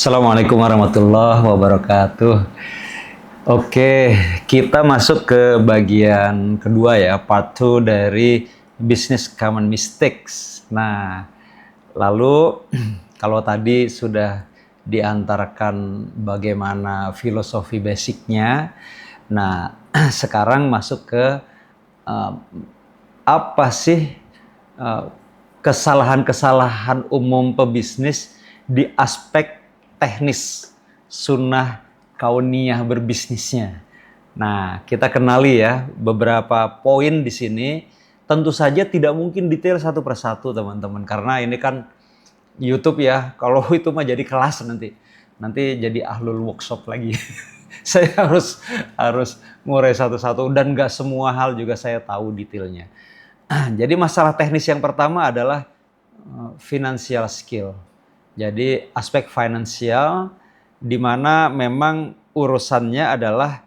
Assalamualaikum warahmatullahi wabarakatuh. Oke, kita masuk ke bagian kedua ya, part 2 dari Business Common Mistakes. Nah, lalu kalau tadi sudah diantarkan bagaimana filosofi basicnya, nah sekarang masuk ke uh, apa sih uh, kesalahan-kesalahan umum pebisnis di aspek teknis sunnah kauniyah berbisnisnya. Nah, kita kenali ya beberapa poin di sini. Tentu saja tidak mungkin detail satu persatu teman-teman, karena ini kan YouTube ya. Kalau itu mah jadi kelas nanti jadi ahlul workshop lagi. Saya harus ngurai satu-satu dan nggak semua hal juga saya tahu detailnya. Jadi masalah teknis yang pertama adalah financial skill. Jadi aspek finansial di mana memang urusannya adalah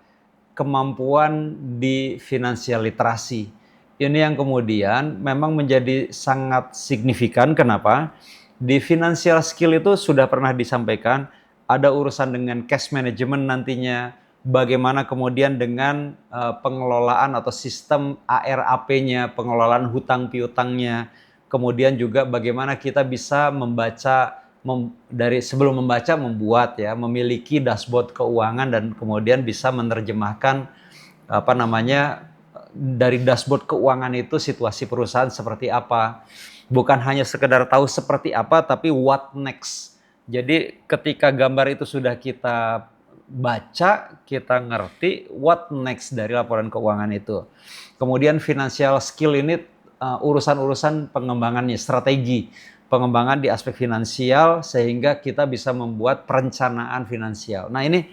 kemampuan di financial literasi. Ini yang kemudian memang menjadi sangat signifikan. Kenapa? Di financial skill itu sudah pernah disampaikan, ada urusan dengan cash management nantinya, bagaimana kemudian dengan pengelolaan atau sistem ARAP-nya, pengelolaan hutang piutangnya, kemudian juga bagaimana kita bisa membaca dari sebelum membaca membuat ya, memiliki dashboard keuangan dan kemudian bisa menerjemahkan dari dashboard keuangan itu situasi perusahaan seperti apa. Bukan hanya sekedar tahu seperti apa, tapi what next. Jadi ketika gambar itu sudah kita baca, kita ngerti what next dari laporan keuangan itu. Kemudian financial skill ini urusan-urusan pengembangannya, strategi pengembangan di aspek finansial sehingga kita bisa membuat perencanaan finansial. Nah, ini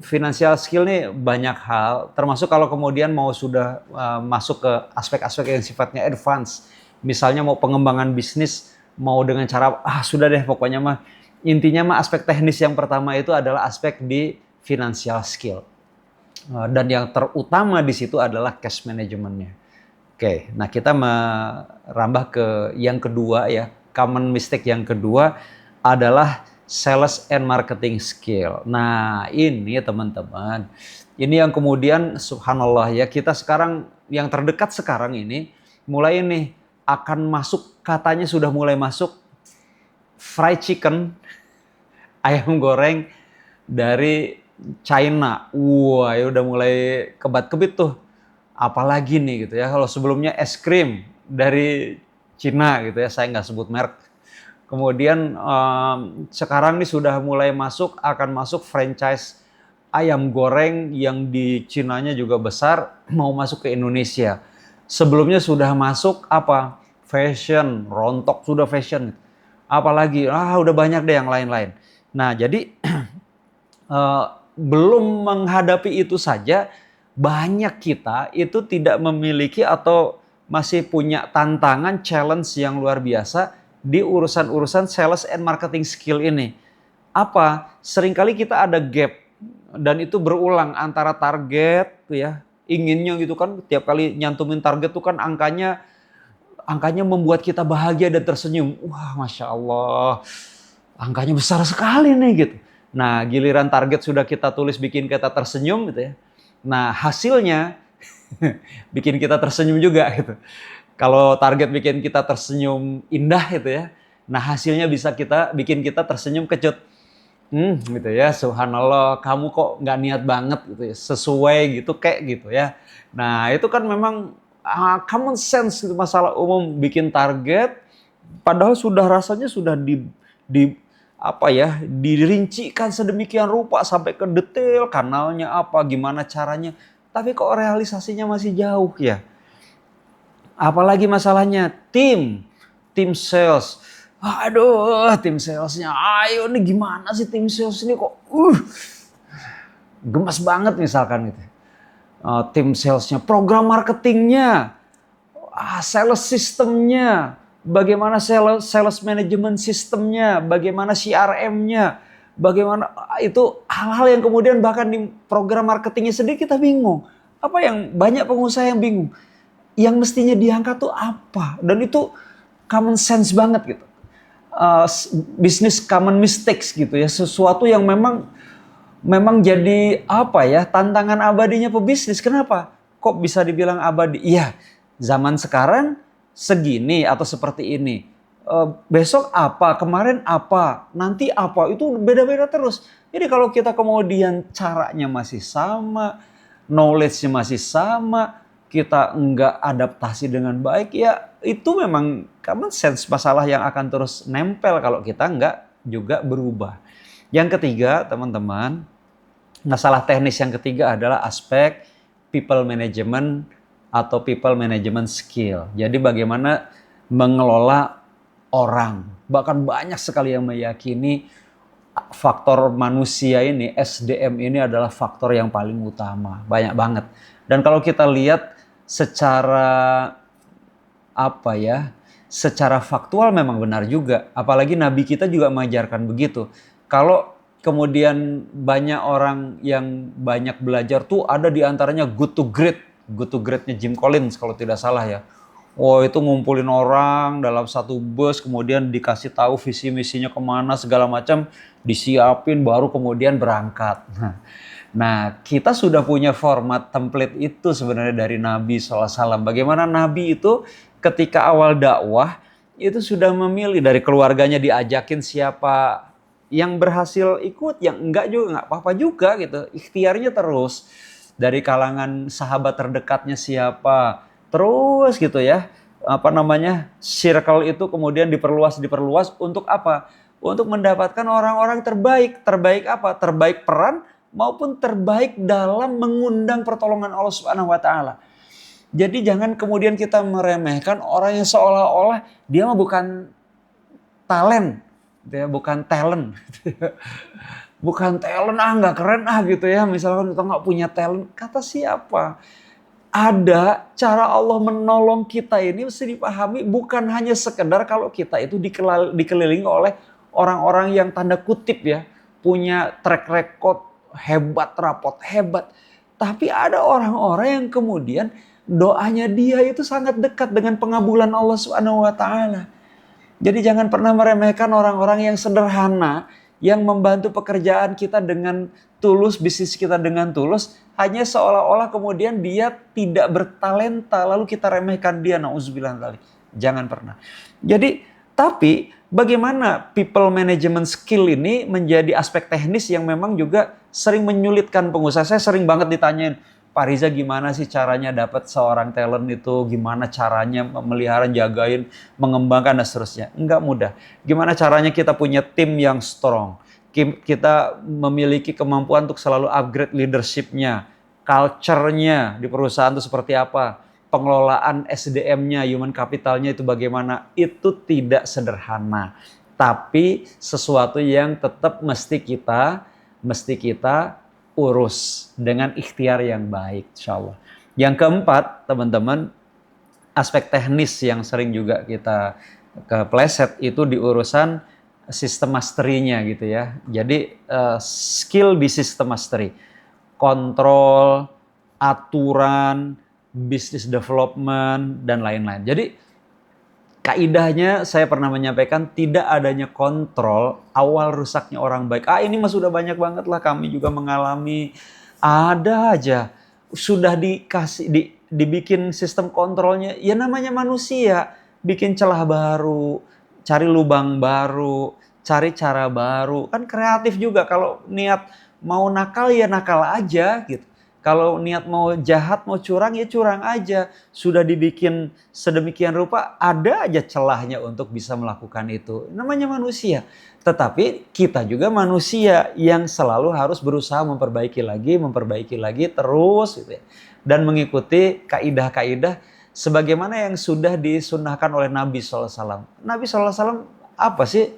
financial skill nih banyak hal, termasuk kalau kemudian mau sudah masuk ke aspek-aspek yang sifatnya advance. Misalnya mau pengembangan bisnis, mau dengan cara sudah deh pokoknya mah intinya mah aspek teknis yang pertama itu adalah aspek di financial skill. Dan yang terutama di situ adalah cash manajemennya. Oke, nah kita merambah ke yang kedua ya. Common mistake yang kedua adalah sales and marketing skill. Nah, ini teman-teman, ini yang kemudian subhanallah ya, kita sekarang yang terdekat sekarang ini mulai nih akan masuk, katanya sudah mulai masuk fried chicken, ayam goreng dari China. Wah, ya udah mulai kebat-kebit tuh. Apalagi nih gitu ya, kalau sebelumnya es krim dari Cina gitu ya, saya nggak sebut merek. Kemudian sekarang nih sudah mulai akan masuk franchise ayam goreng yang di Cinanya juga besar, mau masuk ke Indonesia. Sebelumnya sudah masuk fashion, rontok sudah fashion. Apalagi udah banyak deh yang lain-lain. Nah, jadi belum menghadapi itu saja, banyak kita itu tidak memiliki atau masih punya tantangan, challenge yang luar biasa di urusan-urusan sales and marketing skill ini. Seringkali kita ada gap dan itu berulang antara target ya, inginnya gitu kan, tiap kali nyantumin target tuh kan angkanya membuat kita bahagia dan tersenyum. Wah, Masya Allah, angkanya besar sekali nih gitu. Nah, giliran target sudah kita tulis bikin kita tersenyum gitu ya. Nah, hasilnya bikin kita tersenyum juga gitu. Kalau target bikin kita tersenyum indah gitu ya. Nah, hasilnya bisa bikin kita tersenyum kecut. Gitu ya, subhanallah, kamu kok nggak niat banget gitu ya, sesuai gitu kayak gitu ya. Nah, itu kan memang common sense gitu, masalah umum bikin target padahal rasanya sudah dirincikan sedemikian rupa sampai ke detail kanalnya gimana caranya, tapi kok realisasinya masih jauh ya. Apalagi masalahnya tim sales. Aduh, tim salesnya, ayo nih gimana sih tim sales ini kok gemas banget misalkan gitu. Tim salesnya, program marketingnya, sales sistemnya, bagaimana sales management sistemnya, bagaimana CRM-nya, bagaimana itu hal-hal yang kemudian bahkan di program marketingnya sendiri kita bingung. Yang banyak pengusaha yang bingung. Yang mestinya diangkat tuh apa? Dan itu common sense banget gitu. bisnis common mistakes gitu ya, sesuatu yang memang jadi apa ya, tantangan abadinya pebisnis. Kenapa? Kok bisa dibilang abadi? Iya, zaman sekarang segini atau seperti ini. Besok apa, kemarin apa, nanti apa, itu beda-beda terus. Jadi kalau kita kemudian caranya masih sama, knowledge-nya masih sama, kita nggak adaptasi dengan baik, ya itu memang common sense, masalah yang akan terus nempel kalau kita nggak juga berubah. Yang ketiga, teman-teman, masalah teknis yang ketiga adalah aspek people management atau people management skill. Jadi bagaimana mengelola orang. Bahkan banyak sekali yang meyakini faktor manusia ini, SDM ini adalah faktor yang paling utama. Banyak banget. Dan kalau kita lihat secara apa ya, secara faktual memang benar juga. Apalagi Nabi kita juga mengajarkan begitu. Kalau kemudian banyak orang yang banyak belajar tuh ada di antaranya good to great. Good to great-nya Jim Collins kalau tidak salah ya. Oh, itu ngumpulin orang dalam satu bus, kemudian dikasih tahu visi misinya kemana segala macam, disiapin baru kemudian berangkat. Nah, kita sudah punya format template itu sebenarnya dari Nabi SAW. Bagaimana Nabi itu ketika awal dakwah itu sudah memilih dari keluarganya, diajakin siapa yang berhasil ikut, yang enggak juga enggak apa-apa juga gitu. Ikhtiarnya terus dari kalangan sahabat terdekatnya siapa. Terus gitu ya, apa namanya, circle itu kemudian diperluas untuk apa? Untuk mendapatkan orang-orang terbaik. Terbaik apa? Terbaik peran maupun terbaik dalam mengundang pertolongan Allah Subhanahu wa taala. Jadi jangan kemudian kita meremehkan orang yang seolah-olah dia mah bukan talent, dia bukan talent. Bukan talent, nggak keren gitu ya. Misalkan kita nggak punya talent, kata siapa? Ada cara Allah menolong kita ini mesti dipahami, bukan hanya sekedar kalau kita itu dikelilingi oleh orang-orang yang tanda kutip ya, punya track record hebat, rapot hebat. Tapi ada orang-orang yang kemudian doanya dia itu sangat dekat dengan pengabulan Allah Subhanahu wa taala. Jadi jangan pernah meremehkan orang-orang yang sederhana, yang membantu pekerjaan kita dengan tulus, bisnis kita dengan tulus, hanya seolah-olah kemudian dia tidak bertalenta, lalu kita remehkan dia, na'udzubillah dzalik. Jangan pernah. Jadi, tapi bagaimana people management skill ini menjadi aspek teknis yang memang juga sering menyulitkan pengusaha. Saya sering banget ditanyain, Pak Riza gimana sih caranya dapat seorang talent itu, gimana caranya memelihara, jagain, mengembangkan dan seterusnya. Enggak mudah. Gimana caranya kita punya tim yang strong, kita memiliki kemampuan untuk selalu upgrade leadership-nya, culture-nya di perusahaan itu seperti apa, pengelolaan SDM-nya, human capital-nya itu bagaimana, itu tidak sederhana. Tapi sesuatu yang tetap mesti kita urus dengan ikhtiar yang baik, insya Allah. Yang keempat, teman-teman, aspek teknis yang sering juga kita kepleset itu di urusan sistem mastery-nya gitu ya. Jadi skill di sistem mastery, kontrol, aturan, business development, dan lain-lain. Jadi kaidahnya saya pernah menyampaikan, tidak adanya kontrol awal rusaknya orang baik. Ini mah sudah banyak banget lah, kami juga mengalami. Ada aja sudah dibikin sistem kontrolnya, ya namanya manusia, bikin celah baru, cari lubang baru, cari cara baru. Kan kreatif juga, kalau niat mau nakal ya nakal aja gitu. Kalau niat mau jahat, mau curang ya curang aja. Sudah dibikin sedemikian rupa, ada aja celahnya untuk bisa melakukan itu. Namanya manusia. Tetapi kita juga manusia yang selalu harus berusaha memperbaiki lagi terus gitu ya. Dan mengikuti kaidah-kaidah sebagaimana yang sudah disunnahkan oleh Nabi SAW. Nabi SAW apa sih?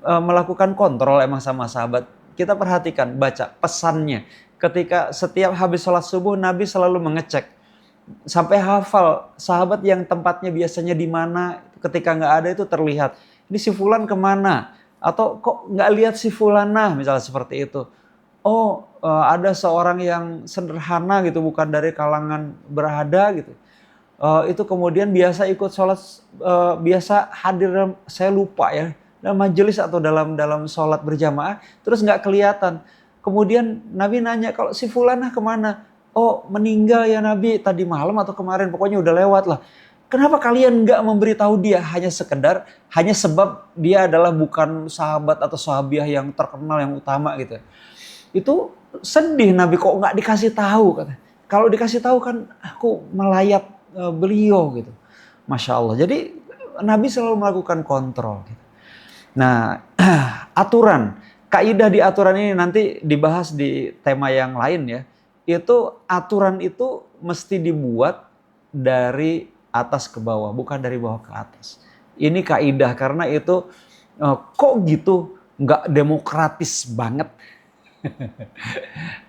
Melakukan kontrol emang sama sahabat. Kita perhatikan, baca pesannya. Ketika setiap habis sholat subuh, Nabi selalu mengecek. Sampai hafal sahabat yang tempatnya biasanya di mana, ketika nggak ada itu terlihat. Ini si fulan kemana? Atau kok nggak lihat si fulanah, misalnya seperti itu. Oh, ada seorang yang sederhana gitu, bukan dari kalangan berada gitu. Itu kemudian biasa ikut sholat, biasa hadir, saya lupa ya. dalam majelis atau dalam sholat berjamaah, terus nggak kelihatan. Kemudian Nabi nanya, kalau si fulanah kemana? Oh, meninggal ya Nabi, tadi malam atau kemarin, pokoknya udah lewat lah. Kenapa kalian nggak memberitahu dia? Hanya sebab dia adalah bukan sahabat atau sahabiah yang terkenal, yang utama gitu. Itu sedih Nabi, kok nggak dikasih tahu, kata. Kalau dikasih tahu kan aku melayat beliau gitu. Masya Allah. Jadi Nabi selalu melakukan kontrol gitu. Nah, aturan, kaidah di aturan ini nanti dibahas di tema yang lain ya. Itu aturan itu mesti dibuat dari atas ke bawah, bukan dari bawah ke atas. Ini kaidah karena itu kok gitu nggak demokratis banget.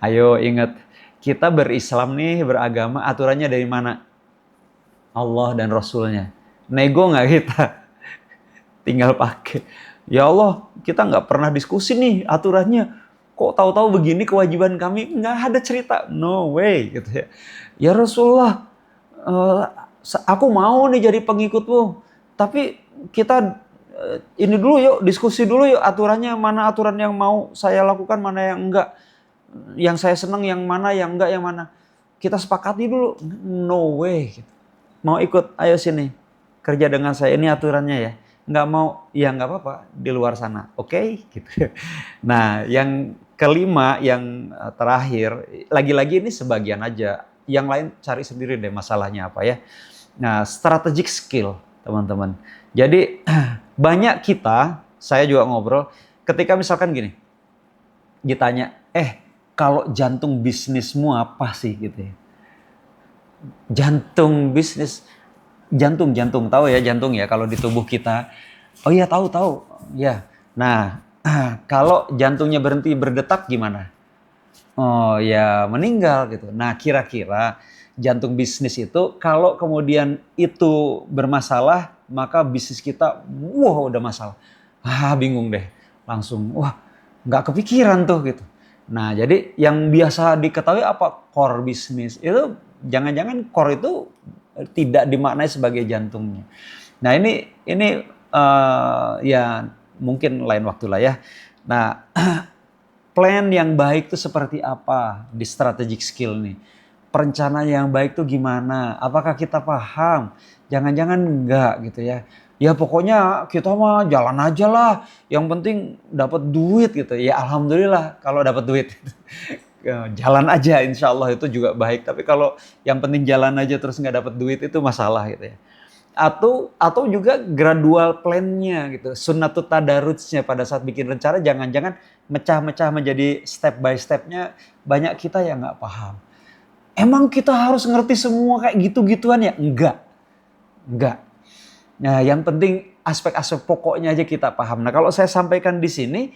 Ayo ingat, kita berislam nih, beragama, aturannya dari mana? Allah dan Rasulnya. Nego nggak kita? Tinggal pakai. Ya Allah, kita nggak pernah diskusi nih aturannya. Kok tahu-tahu begini kewajiban kami? Nggak ada cerita. No way. Gitu ya. Ya Rasulullah, aku mau nih jadi pengikutmu. Tapi kita ini dulu yuk, diskusi dulu yuk aturannya, mana aturan yang mau saya lakukan, mana yang enggak. Yang saya senang yang mana, yang enggak yang mana. Kita sepakati dulu. No way. Gitu. Mau ikut, ayo sini. Kerja dengan saya, ini aturannya ya. Nggak mau, ya nggak apa-apa, di luar sana. Oke? Gitu. Nah, yang kelima, yang terakhir, lagi-lagi ini sebagian aja. Yang lain cari sendiri deh masalahnya apa ya. Nah, strategic skill, teman-teman. Jadi, banyak kita, saya juga ngobrol, ketika misalkan gini, ditanya, kalau jantung bisnismu apa sih gitu ya. Jantung bisnis, jantung tahu ya jantung ya kalau di tubuh kita. Oh iya tahu ya. Nah kalau jantungnya berhenti berdetak gimana? Oh ya meninggal gitu. Nah kira-kira jantung bisnis itu kalau kemudian itu bermasalah maka bisnis kita udah masalah. Bingung deh langsung nggak kepikiran tuh gitu. Nah jadi yang biasa diketahui apa? Core bisnis itu. Jangan-jangan core itu tidak dimaknai sebagai jantungnya. Nah ini ya mungkin lain waktu lah ya. Nah plan yang baik itu seperti apa di strategic skill nih? Perencanaan yang baik itu gimana? Apakah kita paham? Jangan-jangan enggak gitu ya. Ya pokoknya kita mah jalan aja lah. Yang penting dapat duit gitu. Ya alhamdulillah kalau dapat duit. Jalan aja insya Allah itu juga baik. Tapi kalau yang penting jalan aja terus nggak dapat duit itu masalah gitu ya. Atau juga gradual plan-nya gitu. Sunnatut tadarrutsnya pada saat bikin rencana jangan-jangan mecah-mecah menjadi step by step-nya banyak kita yang nggak paham. Emang kita harus ngerti semua kayak gitu-gituan ya? Enggak. Nah yang penting aspek-aspek pokoknya aja kita paham. Nah kalau saya sampaikan di sini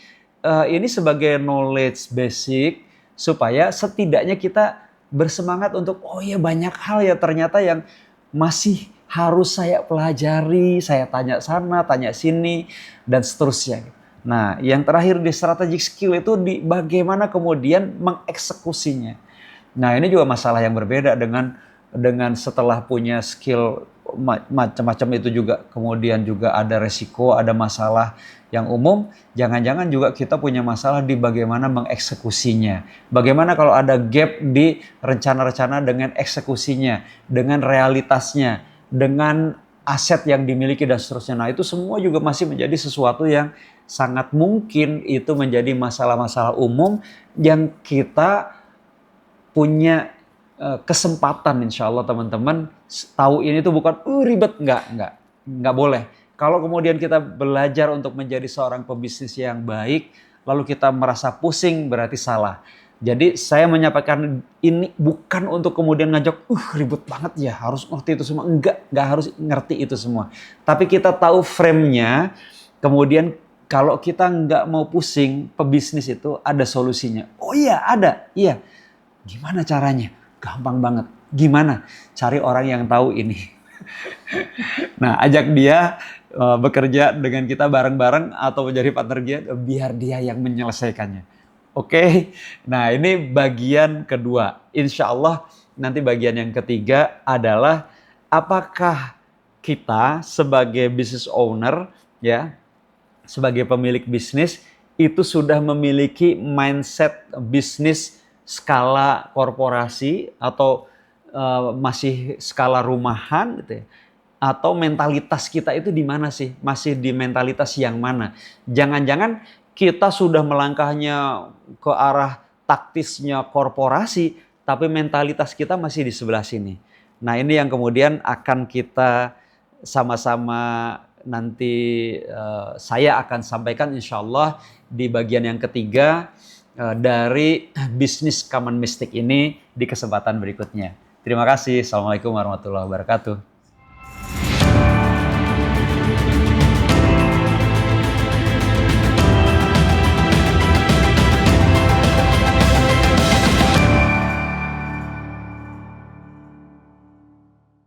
ini sebagai knowledge basic supaya setidaknya kita bersemangat untuk banyak hal ya ternyata yang masih harus saya pelajari, saya tanya sana, tanya sini dan seterusnya. Nah, yang terakhir di strategic skill itu di bagaimana kemudian mengeksekusinya. Nah, ini juga masalah yang berbeda dengan setelah punya skill macam-macam itu juga kemudian juga ada resiko, ada masalah yang umum, jangan-jangan juga kita punya masalah di bagaimana mengeksekusinya. Bagaimana kalau ada gap di rencana-rencana dengan eksekusinya, dengan realitasnya, dengan aset yang dimiliki dan seterusnya. Nah itu semua juga masih menjadi sesuatu yang sangat mungkin itu menjadi masalah-masalah umum yang kita punya kesempatan insya Allah teman-teman tahu ini tuh bukan ribet, nggak boleh. Kalau kemudian kita belajar untuk menjadi seorang pebisnis yang baik, lalu kita merasa pusing berarti salah. Jadi saya menyampaikan ini bukan untuk kemudian ngajak, ribet banget ya harus ngerti itu semua. Enggak harus ngerti itu semua. Tapi kita tahu frame-nya, kemudian kalau kita nggak mau pusing, pebisnis itu ada solusinya. Oh iya ada, iya. Gimana caranya? Gampang banget. Gimana? Cari orang yang tahu ini. Nah, ajak dia bekerja dengan kita bareng-bareng atau menjadi partner dia biar dia yang menyelesaikannya. Oke, nah ini bagian kedua. Insya Allah nanti bagian yang ketiga adalah apakah kita sebagai business owner ya sebagai pemilik bisnis itu sudah memiliki mindset bisnis skala korporasi atau masih skala rumahan gitu ya? Atau mentalitas kita itu di mana sih? Masih di mentalitas yang mana? Jangan-jangan kita sudah melangkahnya ke arah taktisnya korporasi, tapi mentalitas kita masih di sebelah sini. Nah, ini yang kemudian akan kita sama-sama nanti saya akan sampaikan insya Allah di bagian yang ketiga dari bisnis Common Mystic ini di kesempatan berikutnya. Terima kasih. Assalamualaikum warahmatullahi wabarakatuh.